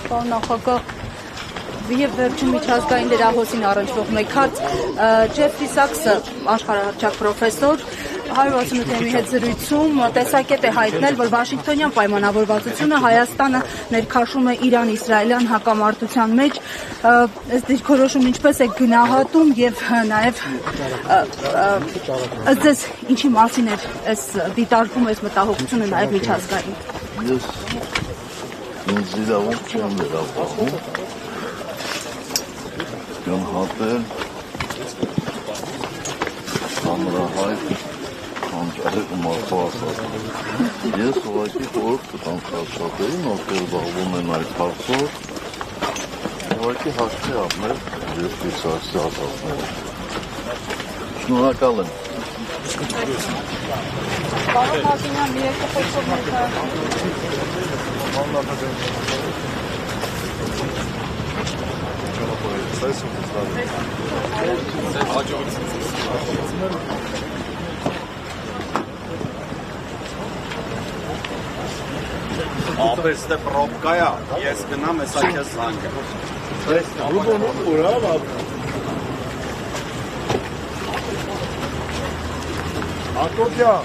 Պարոն նախագահ, եւ վերջին միջազգային լրահոսին առնչվող մեկ հարց Ջեֆրի Սաքսը աշխարհահռչակ պրոֆեսոր 168-ի հետ զրույցում տեսակետ է հայտնել, որ Վաշինգտոնյան պայմանավորվածությունը Հայաստանը ներքաշում է Իրան-իսրայելյան հակամարտության մեջ, ըստ դիրքորոշումն ինչպես է գնահատում եւ նաեւ ըստ ձեզ ինչի մասին է այս դիտարկում, այս մտահոգությունը նաեւ միջազգային։ Ես ինձ իրավունք չեմ վերապահում գնահատել հանրահայտ հանճարեղ մարդու ես ուղղակի խորհուրդ կտամ աշխատողին, ովքեր զբաղվում են այդ հարցով, ուղղակի հաշվի առնել Ջեֆրի Սաքսի ասածները։ Շնորհակալ եմ։ Պարոն Հակոբյան, մի երկու Ապես դե պրոբկայա, ես գնամ հեսա քեզ զանգը։ Հակոբյան